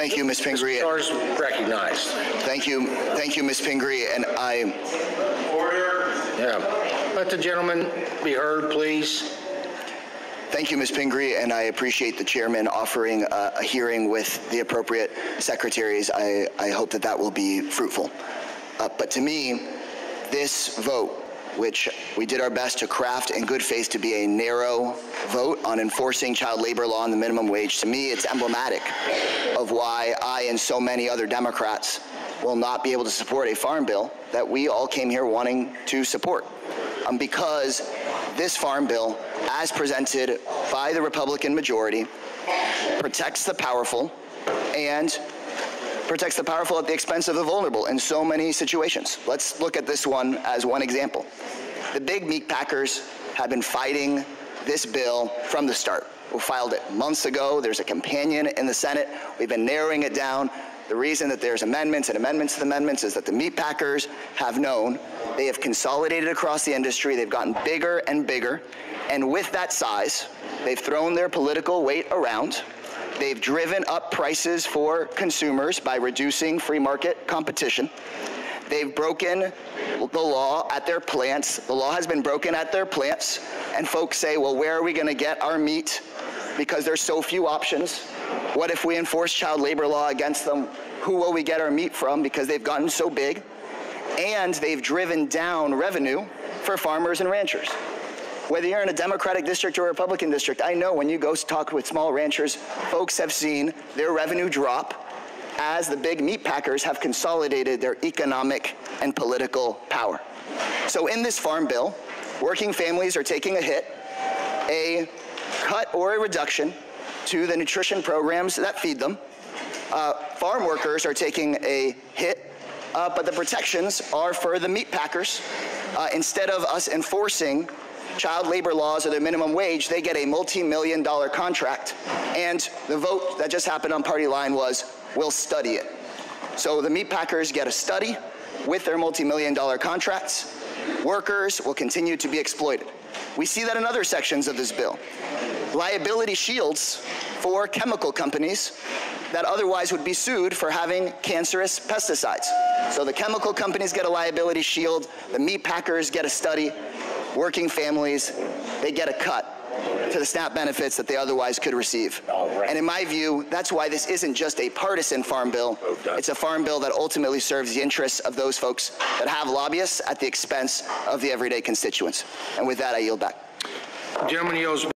Thank you, Ms. Pingree. Casar's recognized. Thank you, Ms. Pingree, and I... Order. Yeah. Let the gentleman be heard, please. Thank you, Ms. Pingree, and I appreciate the chairman offering a hearing with the appropriate secretaries. I hope that that will be fruitful. But to me, this vote, which we did our best to craft in good faith to be a narrow vote on enforcing child labor law and the minimum wage, to me it's emblematic of why I and so many other Democrats will not be able to support a farm bill that we all came here wanting to support. Because this farm bill, as presented by the Republican majority, protects the powerful and protects the powerful at the expense of the vulnerable in so many situations. Let's look at this one as one example. The big meat packers have been fighting this bill from the start. We filed it months ago. There's a companion in the Senate. We've been narrowing it down. The reason that there's amendments and amendments to amendments is that the meat packers have known they have consolidated across the industry. They've gotten bigger and bigger. And with that size, they've thrown their political weight around. They've driven up prices for consumers by reducing free market competition. They've broken the law at their plants. The law has been broken at their plants. And folks say, well, where are we going to get our meat? Because there's so few options. What if we enforce child labor law against them? Who will we get our meat from? Because they've gotten so big. And they've driven down revenue for farmers and ranchers. Whether you're in a Democratic district or a Republican district, I know when you go talk with small ranchers, folks have seen their revenue drop as the big meat packers have consolidated their economic and political power. So in this farm bill, working families are taking a hit, a cut or a reduction to the nutrition programs that feed them. Farm workers are taking a hit, but the protections are for the meat packers. Instead of us enforcing child labor laws or the minimum wage, they get a multi-million-dollar contract. And the vote that just happened on party line was, we'll study it. So the meat packers get a study with their multi-million-dollar contracts. Workers will continue to be exploited. We see that in other sections of this bill. Liability shields for chemical companies that otherwise would be sued for having cancerous pesticides. So the chemical companies get a liability shield, the meat packers get a study, working families, they get a cut to the SNAP benefits that they otherwise could receive. And in my view, that's why this isn't just a partisan farm bill. It's a farm bill that ultimately serves the interests of those folks that have lobbyists at the expense of the everyday constituents. And with that, I yield back. Gentleman yields.